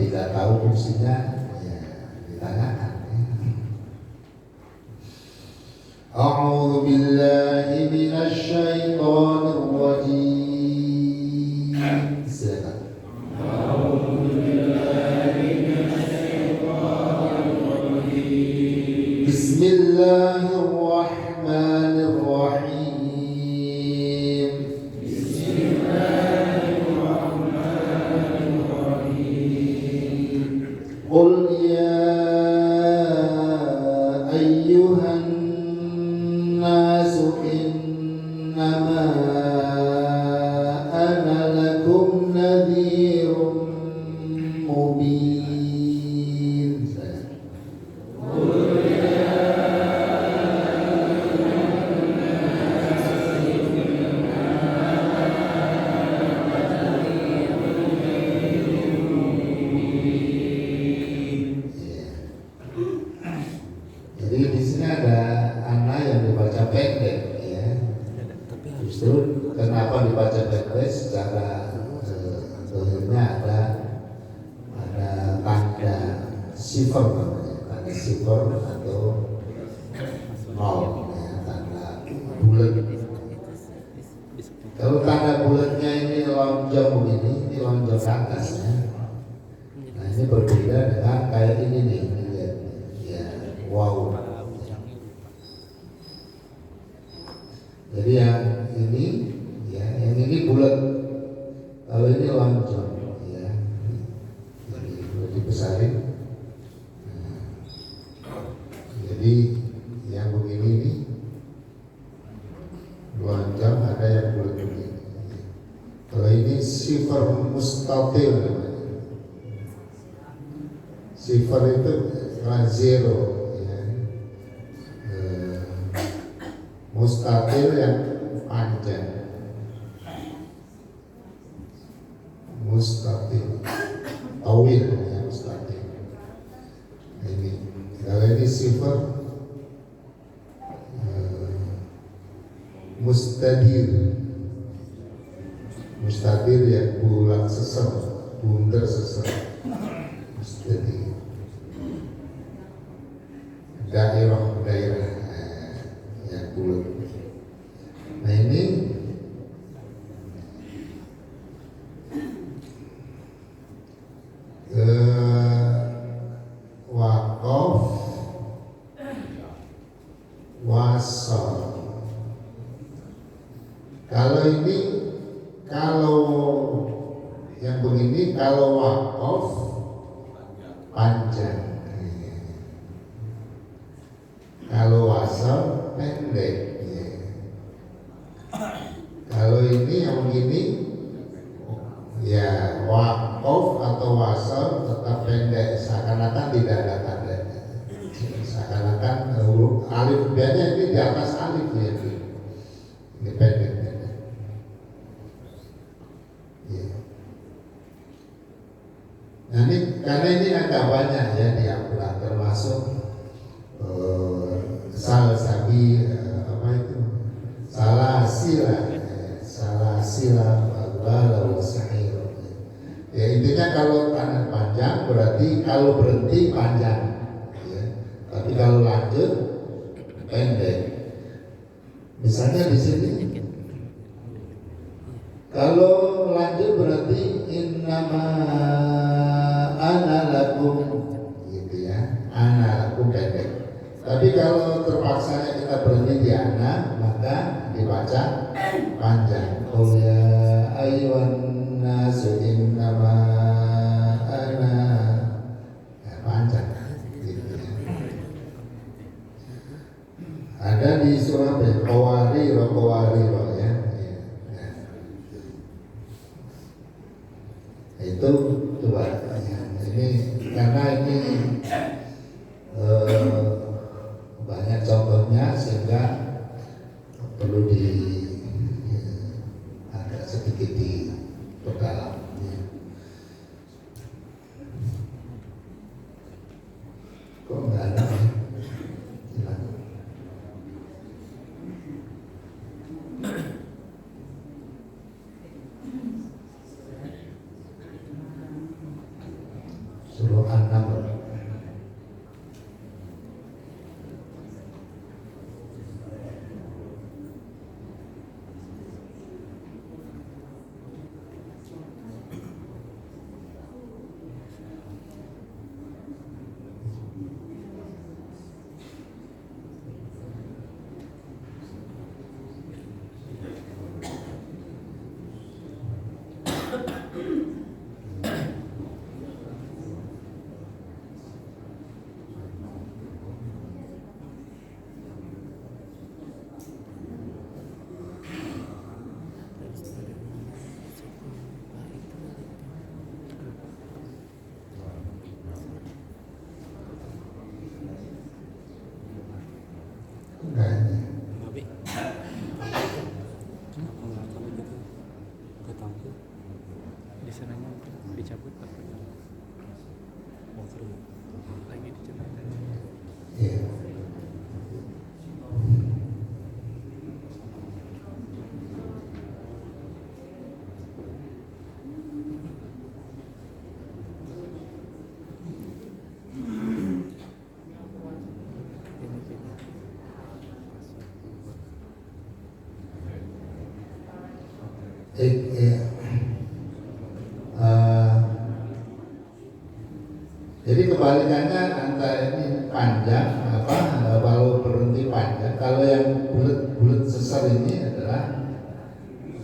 tidak tahu fungsinya, ya ditanyakan. A'udzu billahi minasy syaithanir rajim. Silakan. Bismillahirrahmanirrahim. Qul ya ayyuhan nasu innama ana lakum nadhirun mubin. Jadi di sini ada anak yang dibaca pendek, ya. Justru kenapa dibaca pendek? Secara dohirnya ada tanda sifar, tanda sifar atau nol, ya, tanda bulat. Kalau tanda bulatnya ini lonjong begini, ini lonjong ke atas, ya. Nah ini berbeda dengan kayak ini nih. Wow. Jadi yang ini, ya, yang ini bulat. Kalau ini lonjong, ya. Jadi lebih besarin. Nah, jadi yang begini ini lonjong, ada yang bulat begini. Kalau ini sifar mustatil namanya. Sifar itu zero. Mustatil yang panjang, mustatil, tawil, ya, mustatil. Ini kalau ini sifar mustadir, mustadir yang bulat sesar, bundar sesar, mustadir. Daerah yang bulat. Nah ini waqaf, wasal. Kalau ini, kalau yang begini, kalau waqaf panjang. Kalau wasal pendek, ya. Kalau ini yang begini, ya waqaf atau wasal tetap pendek, seakan-akan tidak ada tandanya. Seakan-akan alif B-nya ini di atas alif, ya. Ini pendek. Ya. Nah ini karena ini agak banyak, ya, di Al-Quran, termasuk salah-sabi apa itu, salah sila walau sahir. Ya intinya kalau tangan panjang berarti kalau berhenti panjang, ya. Tapi kalau lanjut pendek. Misalnya di sini kalau lanjut berarti innama ana lakum, gitu, ya, ana lakum pendek. Tapi kalau terpaksa kita berhenti di anak, maka dibaca panjang. Qul ya ayyuhan nasu innama ana, ya, panjang. Gitu, ya. Ada di surah Qawariro, ya. Itu coba, ya. Ini karena ini banyak contohnya sehingga perlu agak sedikit diperdalam. Kok enggak ada? Silakan. surah An-Naml. Di sananya dicabut Pak. Lagi dicabut. Iya. Ya. Jadi kebalikannya antara ini panjang kalau berhenti panjang, kalau yang bulat sesar ini adalah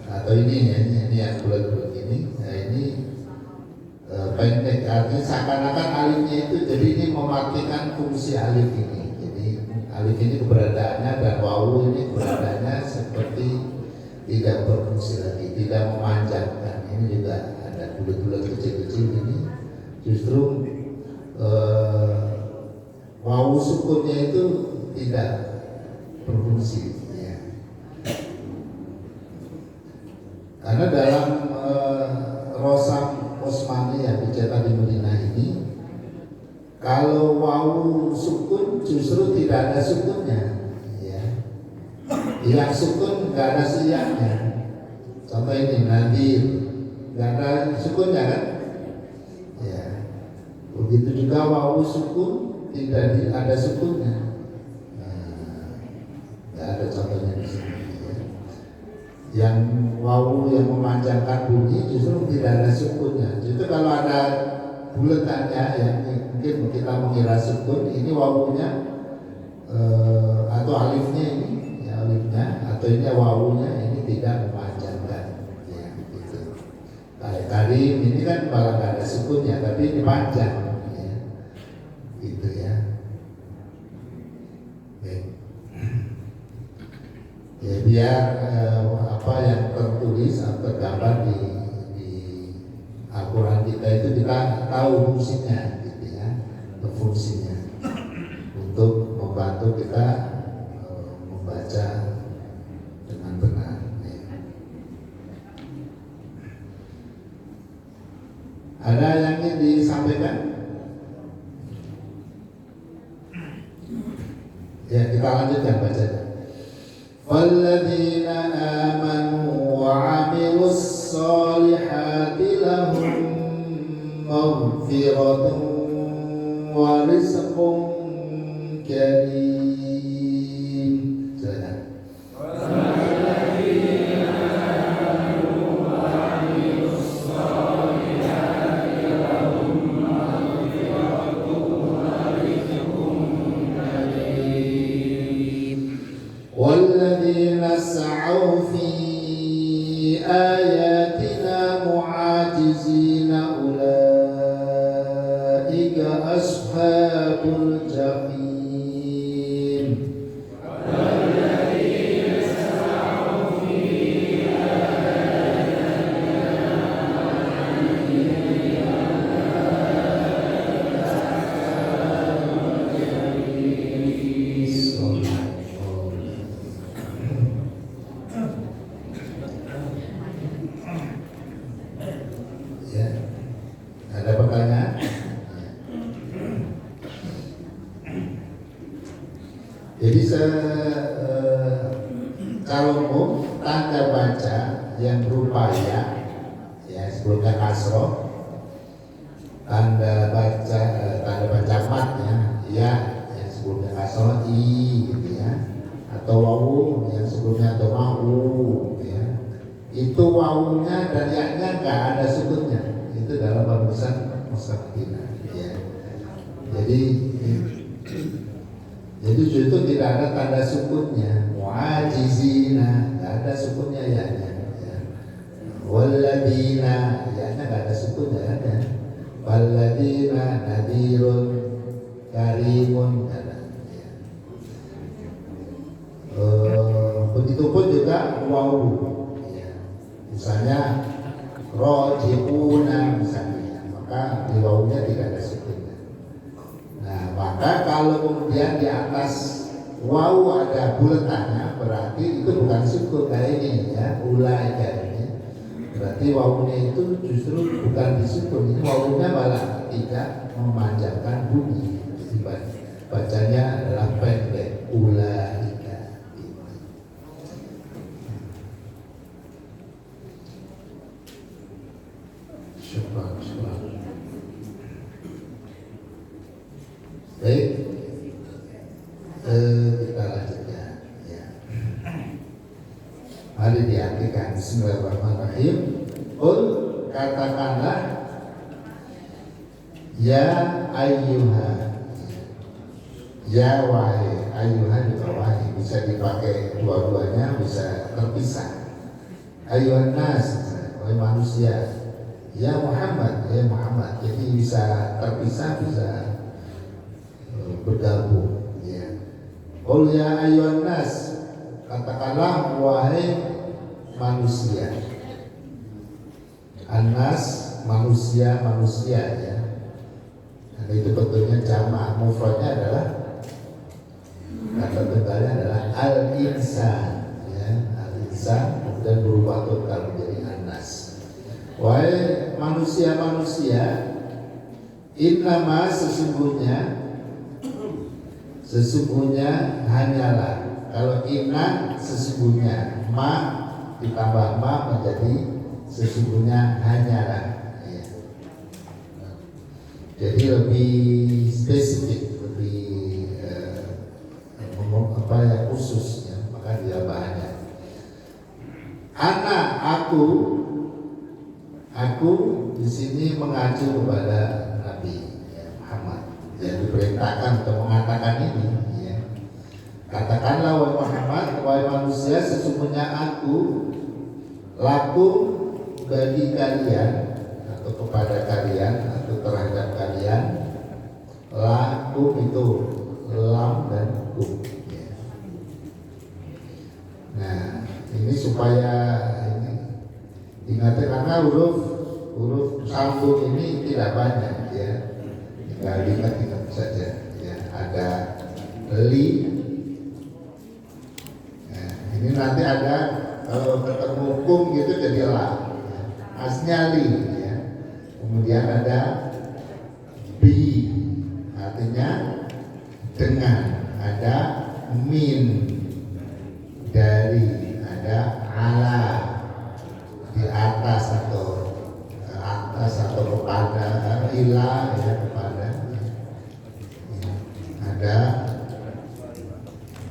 atau ini yang bulat ini, nah ini pendek, artinya seakan-akan alifnya itu jadi ini mematikan fungsi alif ini. Jadi alif ini keberadaannya dan wawu ini keberadaannya seperti tidak berfungsi lagi, tidak memanjangkan. Ini juga ada bulat-bulat kecil-kecil ini, justru wawu sukunnya itu tidak berfungsi ya. Karena dalam Rosam Osmani yang dicetak di Madinah ini, kalau wawu sukun justru tidak ada sukunnya ya. Yang sukun nggak ada siyahnya. Contoh ini nadir, nggak ada sukunnya kan ya. Begitu juga wawu sukun tidak ada sukunnya. Nggak ada contohnya di sini. Ya. Yang wawu yang memanjangkan bunyi justru tidak ada sukunnya. Justru kalau ada buletannya yang mungkin kita mengira sukun, ini wawunya atau alifnya ini, ya alifnya atau ini wawunya ini tidak memanjangkan. Ya, gitu. Karim ini kan malah nggak ada sukunnya, tapi ini panjang. Gitu ya. Ya biar apa yang tertulis atau tergambar di Al-Quran kita itu kita tahu fungsinya, gitu ya, fungsinya untuk membantu kita membaca dengan benar. Ya. Ada yang ingin disampaikan? Ya, kita lanjutkan bacanya. Walladzina amanu wa 'amilus solihati lahum maghfiratun wa rizqun karim. Silakan. والذين سعوا في آياتنا معاجزين أولئك أصحاب الجحيم. والذين سعوا في Ya, ada pertanyaan? Jadi secara umum tanda baca yang berupa ya sebelumnya kasroh tanda baca mat ya, ya yang sebelumnya kasroh i gitu ya, atau wawu yang sebelumnya atau mau ya, itu wawunya dan yaknya nggak ada sukunnya, itu dalam barusan mustaqbina ya. Jadi itu tidak ada tanda sukunnya, muajizina nggak ada sukunnya ya, waladina ya nggak ada sukunnya ada, waladina nadirun karimun ada. Ya. Begitupun juga wawu, ya. Misalnya rojiuna misalnya, maka di wawunya tidak ada sukunnya. Nah, maka kalau kemudian di atas wawu ada buletannya, berarti itu bukan sukun kayak ini ya, ulaika ini. Berarti wawunya itu justru bukan disukun, ini wawunya malah tidak memanjangkan bunyi. Bacanya adalah pendek, ulaika. Syukur. Baik, kita lanjutkan ya. Mari diartikan. Bismillahirrahmanirrahim. Katakanlah ya ayyuha, ya wahai, ayyuha juga wahai, bisa dipakai dua-duanya, bisa terpisah. Ayyuhan nas, wahai manusia. Ya Muhammad, ya Muhammad. Jadi bisa terpisah, bisa bergabung ya. Qul ya ayyuhan nas, katakanlah wahai manusia. An-nas manusia ya. Nah, itu bentuknya jamak, mufradnya adalah kata tunggalnya adalah al-insan ya, al-insan kemudian berubah total menjadi an-nas. Wahai manusia, innama sesungguhnya hanyalah, kalau inna sesungguhnya, ma ditambah ma menjadi sesungguhnya hanyalah ya. Jadi lebih spesifik, lebih khusus ya, maka dia bahannya aku di sini mengacu kepada Nabi ya, Muhammad yang diperintahkan untuk mengatakan ini ya. Katakanlah wahai Muhammad, wahai manusia, sesungguhnya aku laku bagi kalian atau kepada kalian atau terhadap kalian, laku itu lam dan kum ya. Nah ini supaya ini ingat, karena huruf sambung ini tidak banyak ya, tinggal diingat saja ya. Ada li, nah, ini nanti ada kalau ketemu kum gitu jadi la, asnya li ya. Kemudian ada bi, artinya dengan, ada min, dari, ada ala, di atas atau kepada, ila ya, kepada ya. Ada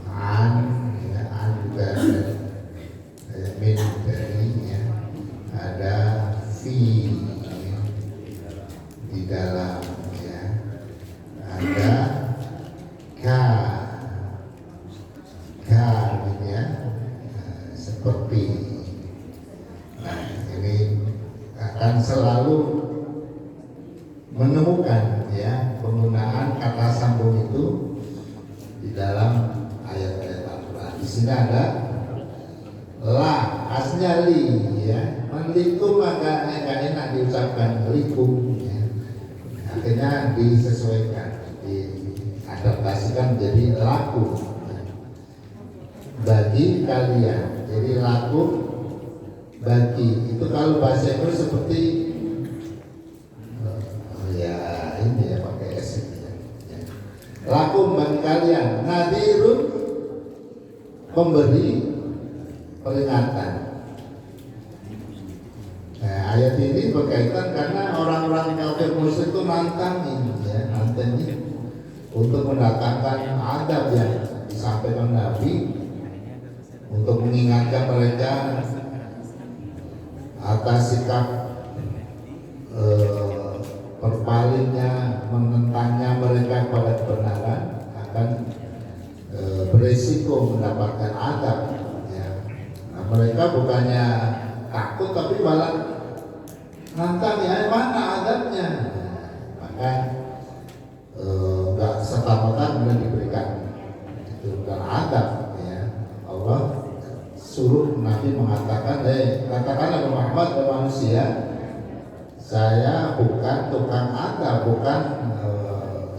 an ya, an juga ada min dari ya. Ada fi ya, di dalam ya. Ada ka ya, seperti. Nah ini akan selalu menemukan ya penggunaan kata sambung itu di dalam ayat-ayat Al-Quran. Di sini ada la, asnya li ya, melikum maka agak enak diucapkan likum ya. Akhirnya disesuaikan, diadaptasikan menjadi laku ya. Bagi kalian, jadi laku bagi itu kalau bahasa Inggris seperti ya ini ya, pakai s ya. Lakum bagi kalian, nadirun pemberi peringatan. Nah, ayat ini berkaitan karena orang-orang orang-orang kafir musyrik itu nantangin ya, nantangin untuk mendatangkan adab yang disampaikan Nabi untuk mengingatkan mereka atas sikap berpalingnya, menentangnya mereka kepada kebenaran akan berisiko mendapatkan adab ya. Nah, mereka bukannya takut tapi malah nantang ya, mana adabnya. Maka nggak serta-merta kemudian diberikan adab ya. Allah suruh Nabi mengatakan, katakanlah Muhammad manusia, saya bukan tukang adab, bukan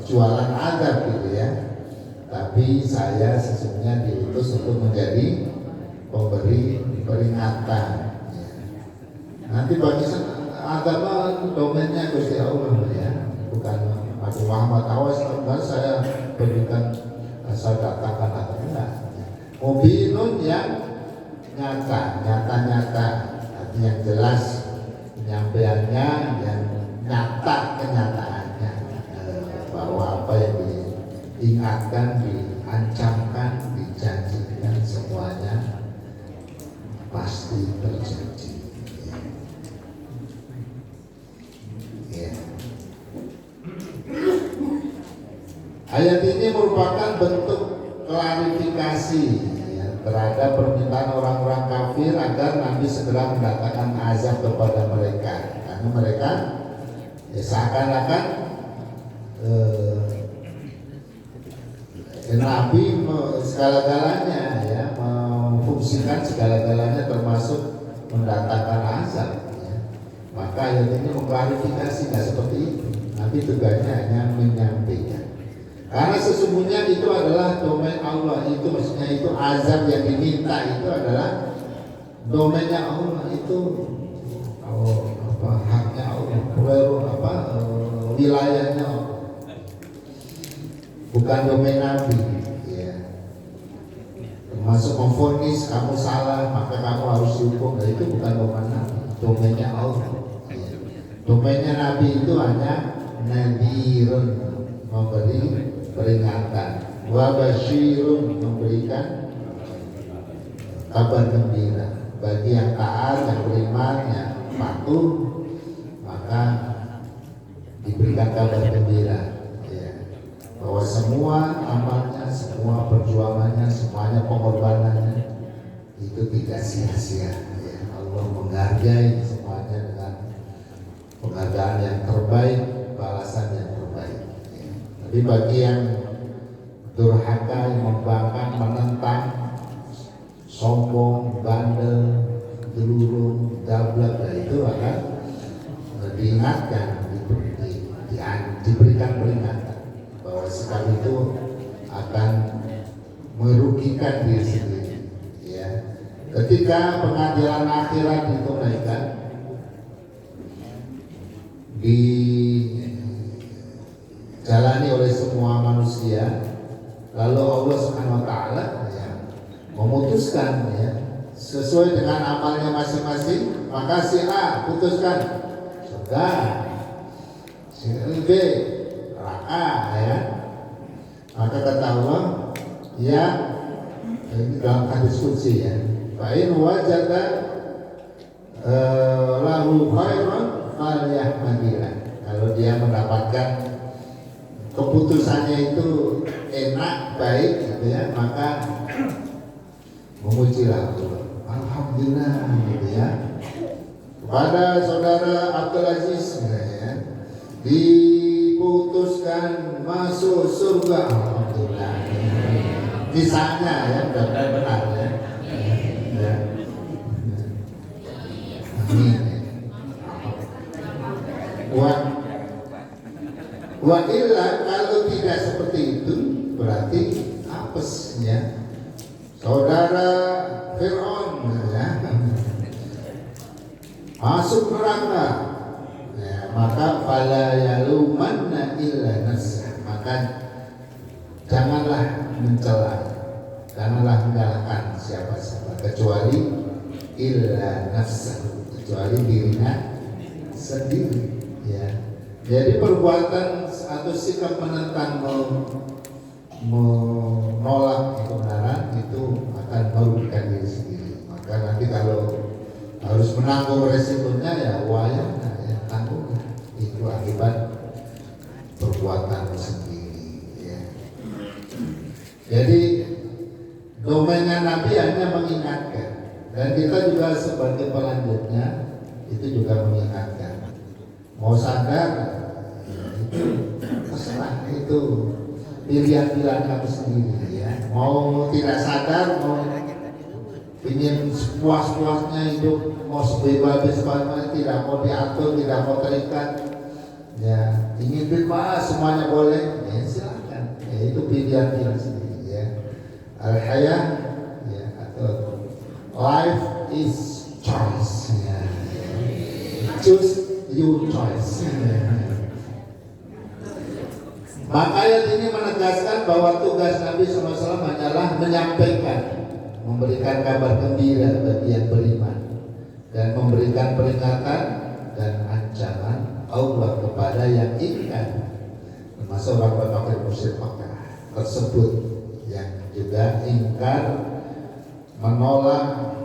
jualan adab gitu ya, tapi saya sesungguhnya diutus untuk menjadi pemberi peringatan ya. Nanti bagi agama domainnya Gusti Allah ya, bukan Nabi Muhammad. Awas kalau saya berikan, saya katakan atau enggak. Mubinun yang nyata, artinya yang jelas penyampaiannya, yang nyata kenyataannya, bahwa apa yang diingatkan, diancamkan, dijanjikan semuanya pasti terjadi. Ya. Ayat ini merupakan bentuk klarifikasi ya, terhadap permintaan orang-orang kafir agar Nabi segera mendatangkan azab kepada mereka, karena mereka ya, seakan-akan Nabi segala-galanya ya, memfungsikan segala-galanya termasuk mendatangkan azab ya. Maka ayat ini mengklarifikasi, nggak seperti itu. Nabi tugasnya hanya menyampaikan. Karena sesungguhnya itu adalah domain Allah, itu maksudnya itu azab yang diminta itu adalah domainnya Allah, itu haknya Allah, wilayahnya Allah, bukan domain Nabi ya. Termasuk memvonis kamu salah maka kamu harus dihukum, nah, itu bukan domain Nabi, domainnya Allah ya. Domainnya Nabi itu hanya nadhirun, memberi peringatan, wa basyirun, memberikan kabar gembira bagi yang taat, yang beriman, yang patuh, maka diberikan kabar gembira ya, bahwa semua amalnya, semua perjuangannya, semuanya pengorbanannya itu tidak sia-sia ya. Allah menghargai semuanya dengan penghargaan yang terbaik, balasan yang terbaik. Tapi bagi yang durhaka, yang membangkang, menentang, sombong, bandel, gelurung, gablak, nah itu akan diingatkan, diberikan peringatan bahwa sikap itu akan merugikan diri sendiri. Ya. Ketika pengadilan akhirat ditunaikan, dijalani oleh semua manusia, lalu Allah Subhanahu wa taala ya, memutuskan ya, sesuai dengan amalnya masing-masing, maka si A putuskan surga, si B neraka ya. Maka kata Allah ya, ini dalam hadis qudsi ya, fa in wajada lahu khairan falyahmadillah. Kalau dia mendapatkan keputusannya itu enak, baik gitu ya, maka memujilah Allah, alhamdulillah gitu ya. Kepada saudara Abdul Aziz ya, diputuskan masuk surga, alhamdulillah. Kisahnya ya, benar ya. Ya. Amin. Wa illa, kalau tidak seperti itu berarti apes ya. Saudara Fir'aun ya, masuk neraka ya, maka fala yalumanna illa nafsah, maka janganlah mencela, janganlah menyalahkan siapa-siapa kecuali illa nafsah, kecuali dirinya sendiri ya. Jadi perbuatan atau sikap menentang menolak kebenaran itu akan merugikan diri sendiri. Maka nanti kalau harus menanggung resikonya ya wayang ya tanggung itu akibat perbuatan sendiri ya. Jadi domainnya Nabi hanya mengingatkan, dan kita juga sebagai pelanjutnya itu juga mengingatkan. Mau sadar ya, itu terserah, itu pilihan-pilihan kamu sendiri ya. Mau tidak sadar, mau ingin puas-puasnya hidup, mau sebebas-bebasnya, tidak mau diatur, tidak mau terikat ya, ingin bebas semuanya boleh ya silakan ya, itu pilihan-pilihan sendiri ya. Al-hayah ya, atau life is choice ya. Choose your choice ya. Maka ayat ini menegaskan bahwa tugas Nabi SAW hanyalah menyampaikan, memberikan kabar gembira bagi yang beriman, dan memberikan peringatan dan ancaman Allah kepada yang ingkar, termasuk orang-orang musyrik Makkah tersebut yang juga ingkar, menolak,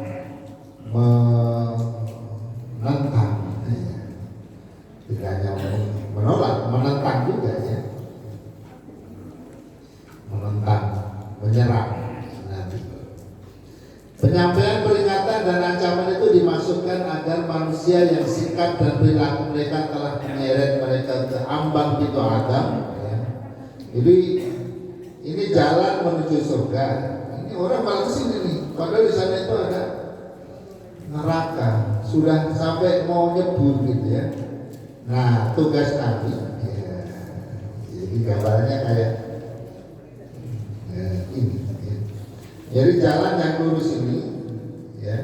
menentang, tidak hanya menolak, menentang juga ya, menentang, menyerang. Penyampaian peringatan dan ancaman itu dimaksudkan agar manusia yang sikap dan perilaku mereka telah menyeret mereka ke ambang pintu Adam ya. Jadi ini jalan menuju surga. Ini orang malah kesini nih, padahal di sana itu ada neraka, sudah sampai mau nyebur gitu ya. Nah tugas Nabi ya, jadi gambarnya kayak ya, ini ya. Jadi jalan yang lurus ini ya,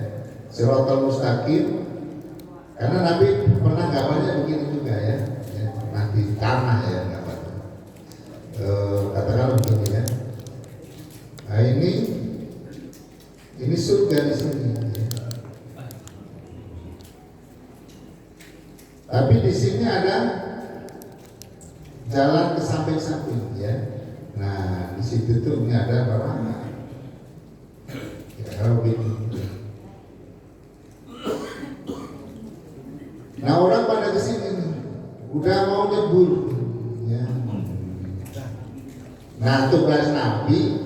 Shiratal Mustaqim, karena Nabi pernah gambarnya begini juga ya, ya pernah di tanah ya gambarnya, katakanlah begini ya. Nah ini surga di sini ya. Tapi di sini ada jalan ke samping-samping ya. Nah di situ tuh ini ada neraka. Kalau begini. Nah orang pada kesini nih, udah mau nyebur ya. Nah tugas Nabi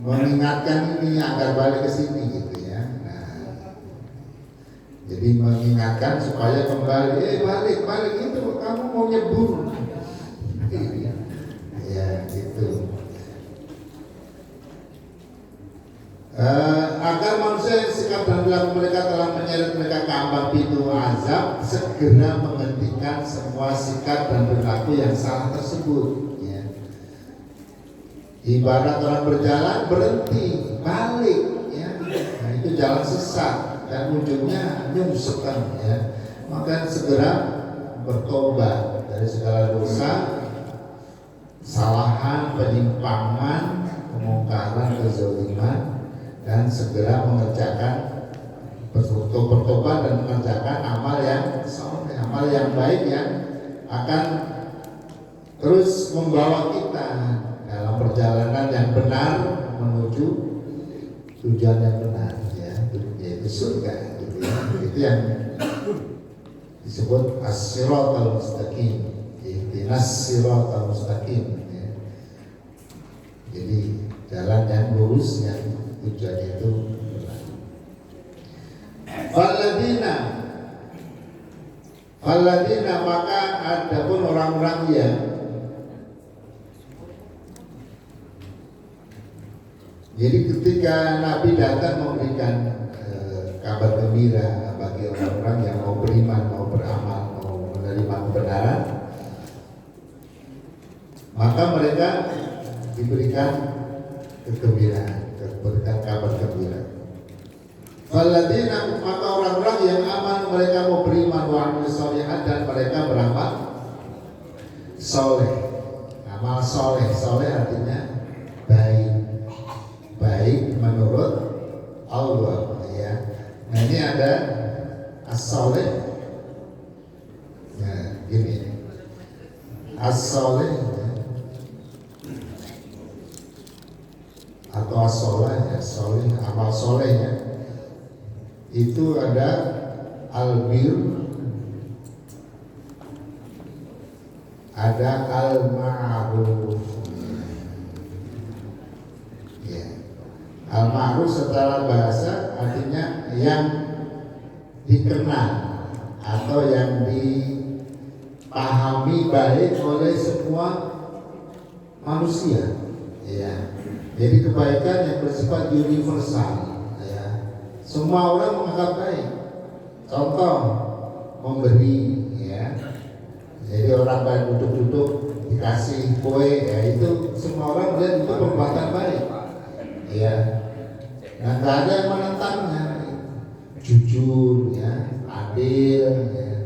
mengingatkan ini agar balik ke sini gitu ya. Nah, jadi mengingatkan supaya kembali, balik itu kamu mau nyebur ya gitu. Agar manusia yang sikap dan perilaku mereka telah menyeret mereka ke ambang pintu azab, segera menghentikan semua sikap dan perilaku yang salah tersebut ya. Ibarat orang berjalan berhenti, balik ya. Nah itu jalan sesat dan ujungnya nyungsep ya. Maka segera bertobat dari segala dosa, kesalahan, penyimpangan, kemungkaran, kezaliman, dan segera mengerjakan bertobat dan mengerjakan amal yang soleh, amal yang baik yang akan terus membawa kita dalam perjalanan yang benar menuju tujuan yang benar ya, yaitu surga gitu ya. Itu yang disebut as-siratal mustaqim, ihdinas siratal mustaqim ya. Jadi jalan yang lurus yang tujuan itu benar. Faladina maka ada pun orang-orang yang jadi ketika Nabi datang memberikan kabar gembira bagi orang-orang yang mau beriman, mau beramal, mau menerima kebenaran, maka mereka diberikan kegembiraan, berikan kabar gembira. Faladina maka orang-orang yang aman, mereka mau beriman wa amilus sholihat, dan mereka beramal soleh. Amal soleh, soleh artinya baik menurut Allah ya. Nah ini ada as-soleh. Nah gini, as-soleh ya. Atau as-soleh ya, soleh, amal soleh ya. Itu ada al-bir, ada al-ma'ruf ya. Al-ma'ruf secara bahasa artinya yang dikenal atau yang dipahami baik oleh semua manusia ya. Jadi kebaikan yang bersifat universal ya. Semua orang menganggap baik. Contoh memberi ya. Jadi orang baik duduk-duduk dikasih kue ya, itu semua orang melihat itu perbuatan baik ya. Nah, nggak ada yang menentangnya, jujur ya, adil ya,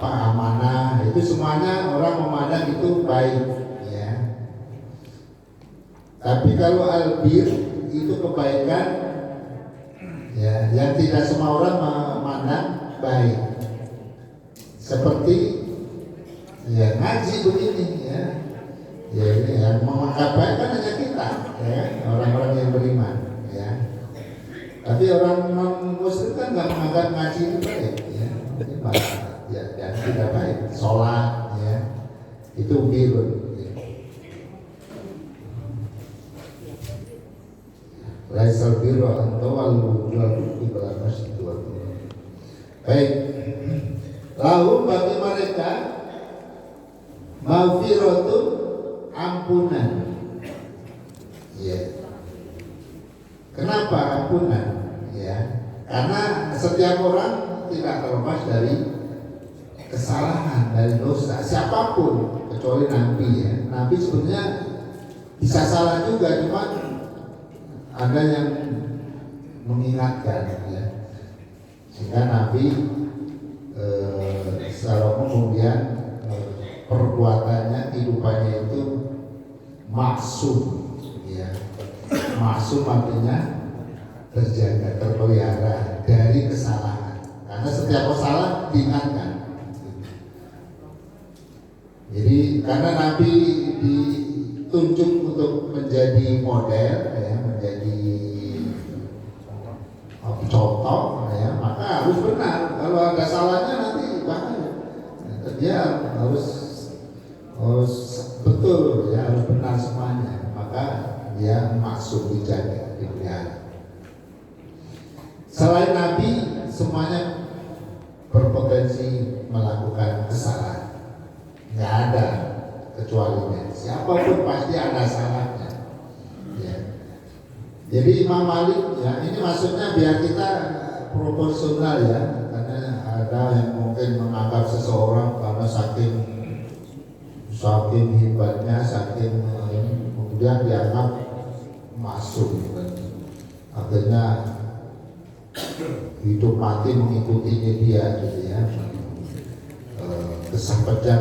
amanah, itu semuanya orang memandang itu baik ya. Tapi kalau albir itu kebaikan ya, yang tidak semua orang memandang baik. Seperti ya ngaji begini ya. Ya ini yang menganggap baik kan hanya kita ya, orang-orang yang beriman ya. Tapi orang non muslim kan nggak menganggap ngaji itu baik ya. Ini malah ya tidak baik. Sholat ya itu birun ya. Laisal birru an tawallu wujuhakum qibala al-masyriq wal maghrib. Baik. Lalu bagi mereka maghfiratun, ampunan. Ya. Kenapa ampunan? Ya. Karena setiap orang tidak terlepas dari kesalahan, dari dosa. Siapapun kecuali Nabi ya. Nabi sebenarnya bisa salah juga, cuma ada yang mengingatkan ya. Sehingga Nabi secara kemudian perbuatannya, kehidupannya itu maksum ya. Maksum artinya terjaga, terpelihara dari kesalahan, karena setiap kesalahan diingatkan. Jadi karena Nabi ditunjuk untuk menjadi model ya, menjadi contoh ya, maka harus benar. Kalau ada salahnya nanti bahaya. Dia harus betul ya, harus benar semuanya. Maka dia maksud dijaga, dipelihara. Selain Nabi, semuanya berpotensi melakukan kesalahan. Nggak ada kecualinya. Siapapun pasti ada salahnya. Ya. Jadi Imam Malik ya, ini maksudnya biar kita proporsional ya, karena ada yang mungkin menganggap seseorang karena saking hebatnya, saking kemudian dianggap masuk, akhirnya hidup mati mengikutinya dia gitu ya. Kesempatan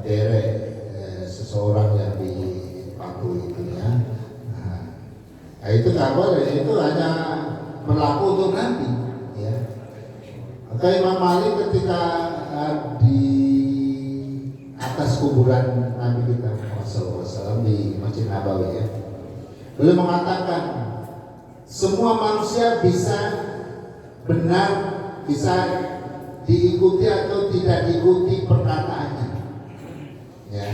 derek seseorang yang dipaku itu ya. Nah, itu nggak boleh, itu hanya berlaku untuk Nabi ya. Maka Imam Malik ketika di atas kuburan Nabi kita SAW di Masjid Nabawi ya, beliau mengatakan semua manusia bisa benar, bisa diikuti atau tidak diikuti perkataannya ya.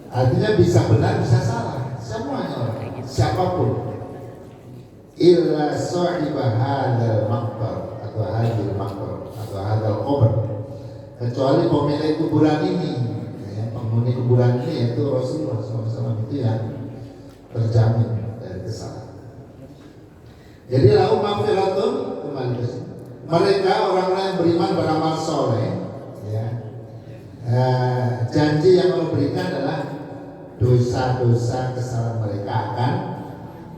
Artinya bisa benar, bisa salah, semuanya orang, siapapun. Illa sahibah hadzal maqbar atau hadzal maqbar atau hadzal qabr, kecuali pemilik kuburan ini ya, penghuni kuburan ini yaitu Rasulullah SAW, itu yang terjamin dari kesalahan. Jadi lahu maghfiratun, kembali ke sini, mereka orang-orang yang beriman beramal soleh ya, janji yang Allah berikan adalah dosa-dosa kesalahan mereka akan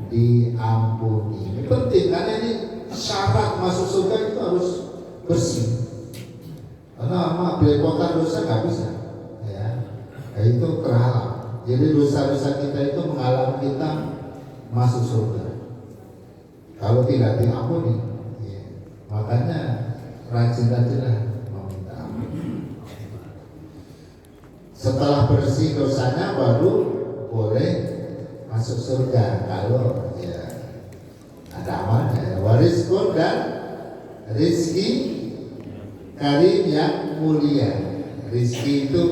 diampuni. Ini penting karena ini syarat masuk surga itu harus bersih. Karena belepotan dosa nggak bisa ya. Nah, itu terhalang. Jadi dosa-dosa kita itu menghalang kita masuk surga kalau tidak diampuni ya. Makanya rajin-rajinlah meminta ampun. Setelah bersih dosanya baru boleh masuk surga kalau ya ada amalnya. Wariskun dan rizki karim yang mulia. Rizki itu